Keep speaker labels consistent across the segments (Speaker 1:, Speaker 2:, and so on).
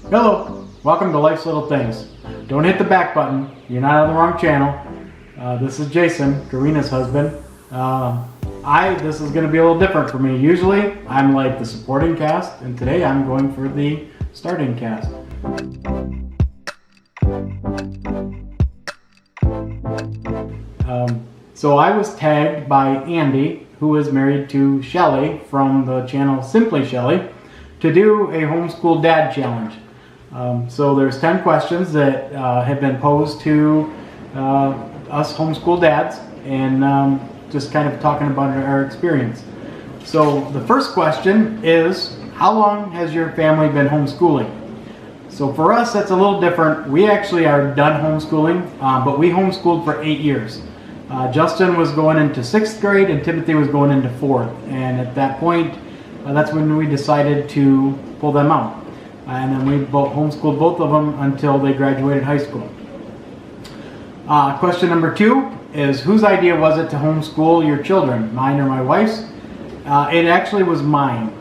Speaker 1: Hello, welcome to Life's Little Things. Don't hit the back button, you're not on the wrong channel. This is Jason, Karina's husband. This is going to be a little different for me. Usually I'm like the supporting cast, and today I'm going for the starting cast. So I was tagged by Andy, who is married to Shelly from the channel Simply Shelly, to do a homeschool dad challenge. So there's 10 questions that have been posed to us homeschool dads, and just kind of talking about our experience. So the first question is, how long has your family been homeschooling? So for us, that's a little different. We actually are done homeschooling, but we homeschooled for 8 years. Justin was going into 6th grade and Timothy was going into 4th. And at that point, that's when we decided to pull them out. And then we homeschooled both of them until they graduated high school. Question number 2 is, whose idea was it to homeschool your children? Mine or my wife's? It actually was mine.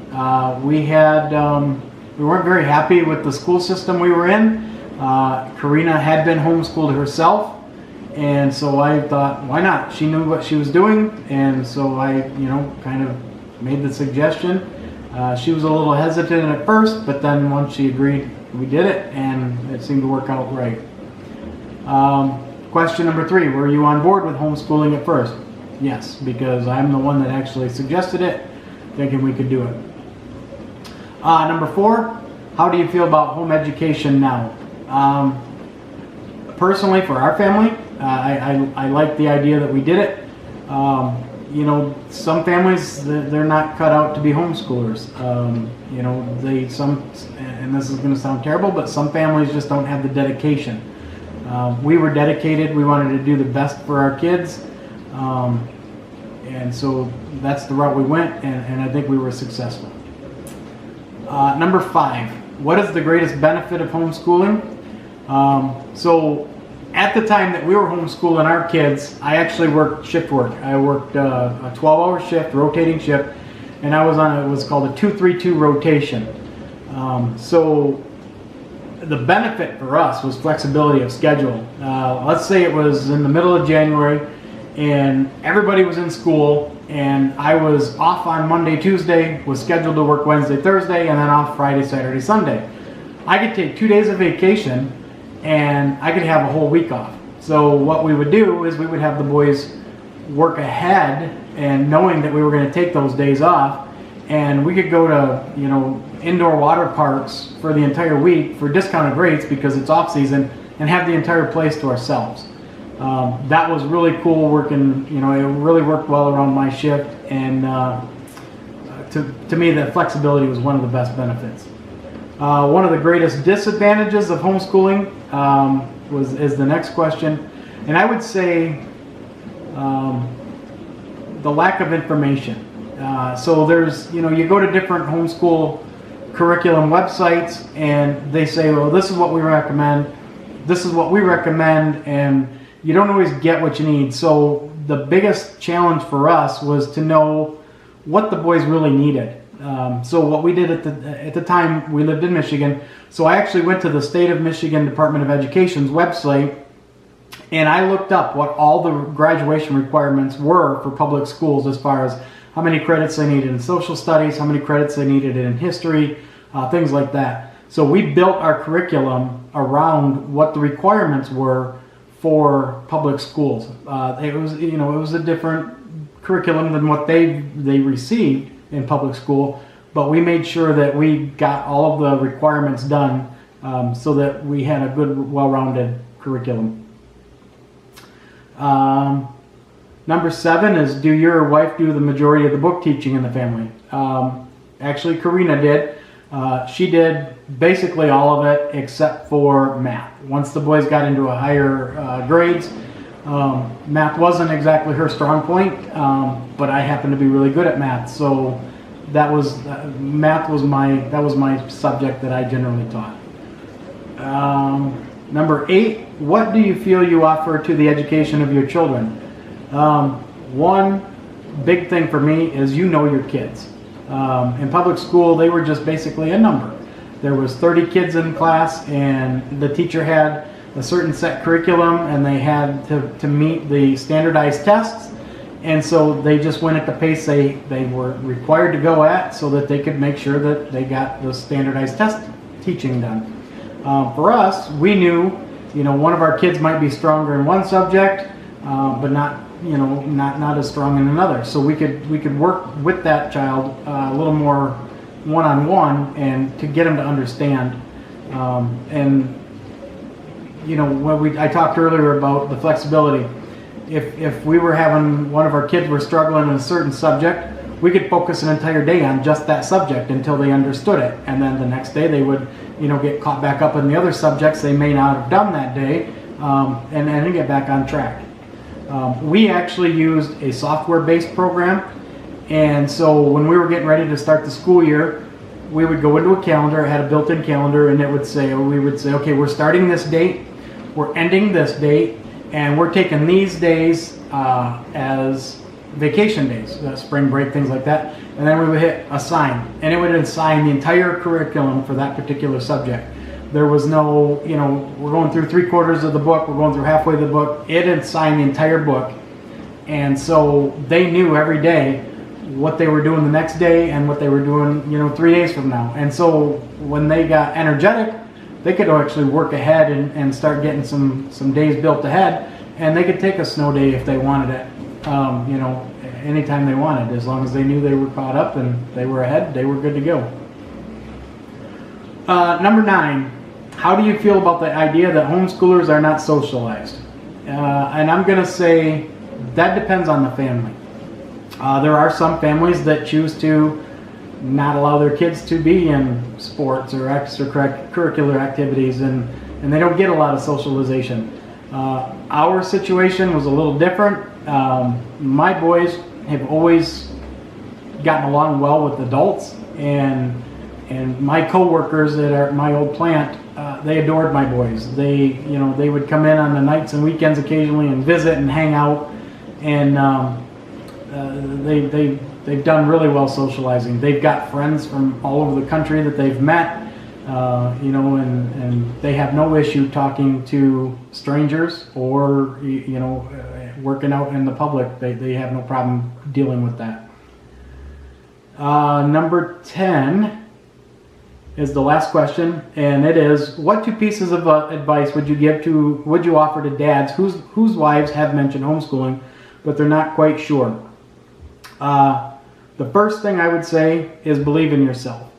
Speaker 1: We weren't very happy with the school system we were in. Karina had been homeschooled herself, and so I thought, why not? She knew what she was doing, and so I, kind of made the suggestion. She was a little hesitant at first, but then once she agreed, we did it, and it seemed to work out right. Question number 3, were you on board with homeschooling at first? Yes, because I'm the one that actually suggested it, thinking we could do it. Number 4, how do you feel about home education now? Personally, for our family, I like the idea that we did it. Some families, they're not cut out to be homeschoolers. And this is going to sound terrible, but some families just don't have the dedication. We were dedicated. We wanted to do the best for our kids. And so that's the route we went, and I think we were successful. Number 5, what is the greatest benefit of homeschooling? So at the time that we were homeschooling our kids, I actually worked shift work. I worked a 12-hour shift, rotating shift, and I was on it was called a 2-3-2 rotation. So the benefit for us was flexibility of schedule. Let's say it was in the middle of January and everybody was in school, and I was off on Monday, Tuesday, was scheduled to work Wednesday, Thursday, and then off Friday, Saturday, Sunday. I could take 2 days of vacation and I could have a whole week off. So what we would do is we would have the boys work ahead, and knowing that we were going to take those days off, and we could go to indoor water parks for the entire week for discounted rates because it's off season, and have the entire place to ourselves. That was really cool working. It really worked well around my shift, and to me, that flexibility was one of the best benefits. One of the greatest disadvantages of homeschooling is the next question, and I would say the lack of information. So there's, you go to different homeschool curriculum websites, and they say, well, this is what we recommend, and you don't always get what you need. So the biggest challenge for us was to know what the boys really needed. So what we did at the time, we lived in Michigan, so I actually went to the State of Michigan Department of Education's website, and I looked up what all the graduation requirements were for public schools, as far as how many credits they needed in social studies, how many credits they needed in history, things like that. So we built our curriculum around what the requirements were for public schools. It was a different curriculum than what they received in public school, but we made sure that we got all of the requirements done, so that we had a good, well-rounded curriculum. Number 7 is, do your wife do the majority of the book teaching in the family? Actually, Karina did. She did basically all of it except for math. Once the boys got into a higher grades, math wasn't exactly her strong point, but I happened to be really good at math, so math was my subject that I generally taught. Number 8, what do you feel you offer to the education of your children? One big thing for me is your kids. In public school, they were just basically a number. there was 30 kids in class, and the teacher had a certain set curriculum, and they had to meet the standardized tests. And so they just went at the pace they were required to go at, so that they could make sure that they got the standardized test teaching done. For us, we knew, one of our kids might be stronger in one subject, but not as strong in another. So we could work with that child a little more one-on-one, and to get them to understand. I talked earlier about the flexibility. If we were having one of our kids were struggling in a certain subject, we could focus an entire day on just that subject until they understood it, and then the next day they would get caught back up in the other subjects they may not have done that day, and then get back on track. We actually used a software-based program, and so when we were getting ready to start the school year, we would go into a calendar. It had a built-in calendar, and we would say, okay, we're starting this date, we're ending this date, and we're taking these days as vacation days, spring break, things like that. And then we would hit assign, and it would assign the entire curriculum for that particular subject. There was no, we're going through 3/4 of the book, we're going through halfway of the book. It assigned the entire book. And so they knew every day what they were doing the next day and what they were doing, 3 days from now. And so when they got energetic, they could actually work ahead and start getting some days built ahead, and they could take a snow day if they wanted it, anytime they wanted, as long as they knew they were caught up and they were ahead, they were good to go. Number 9, how do you feel about the idea that homeschoolers are not socialized? And I'm going to say that depends on the family. There are some families that choose to not allow their kids to be in sports or extracurricular activities, and they don't get a lot of socialization. Our situation was a little different. My boys have always gotten along well with adults, and my co-workers at my old plant, they adored my boys. They would come in on the nights and weekends occasionally and visit and hang out, and they've done really well socializing. They've got friends from all over the country that they've met, and they have no issue talking to strangers or working out in the public. They have no problem dealing with that. Number 10 is the last question, and it is: what 2 pieces of advice would you offer to dads whose wives have mentioned homeschooling, but they're not quite sure? The first thing I would say is believe in yourself.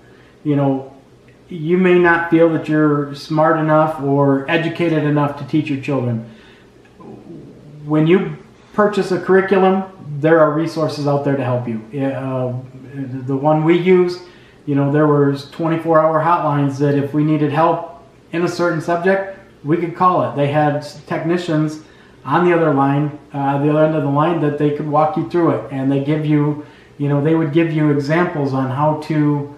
Speaker 1: You may not feel that you're smart enough or educated enough to teach your children. When you purchase a curriculum, there are resources out there to help you. The one we used, there was 24-hour hotlines that if we needed help in a certain subject, we could call it. They had technicians on the other line, the other end of the line, that they could walk you through it, and they give you, they would give you examples on how to,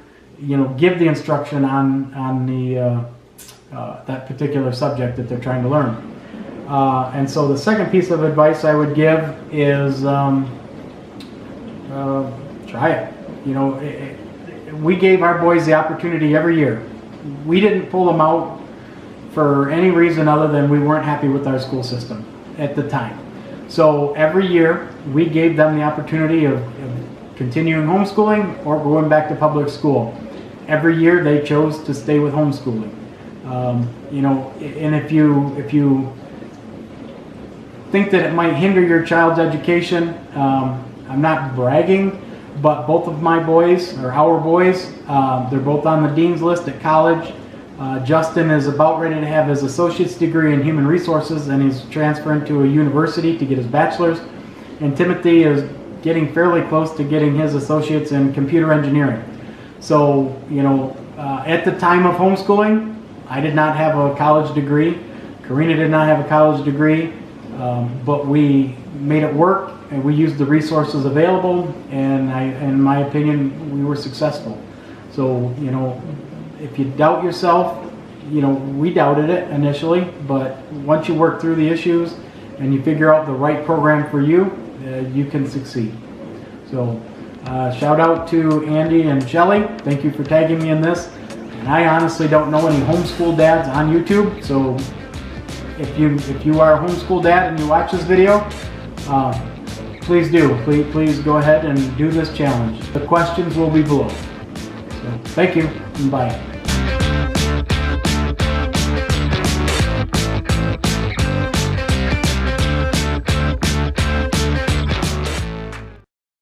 Speaker 1: give the instruction on the that particular subject that they're trying to learn. And so the second piece of advice I would give is try it. We gave our boys the opportunity every year. We didn't pull them out for any reason other than we weren't happy with our school system at the time. So every year we gave them the opportunity of continuing homeschooling or going back to public school. Every year they chose to stay with homeschooling. And if you think that it might hinder your child's education, I'm not bragging, but both of my boys, or our boys, they're both on the dean's list at college. Justin is about ready to have his associate's degree in human resources, and he's transferring to a university to get his bachelor's. And Timothy is getting fairly close to getting his associate's in computer engineering. So, at the time of homeschooling, I did not have a college degree. Karina did not have a college degree, but we made it work, and we used the resources available, and in my opinion, we were successful. So, if you doubt yourself, we doubted it initially, but once you work through the issues and you figure out the right program for you, you can succeed. So shout out to Andy and Shelly. Thank you for tagging me in this. And I honestly don't know any homeschool dads on YouTube, so if you are a homeschool dad and you watch this video, please please go ahead and do this challenge. The questions will be below. So, thank you, and bye.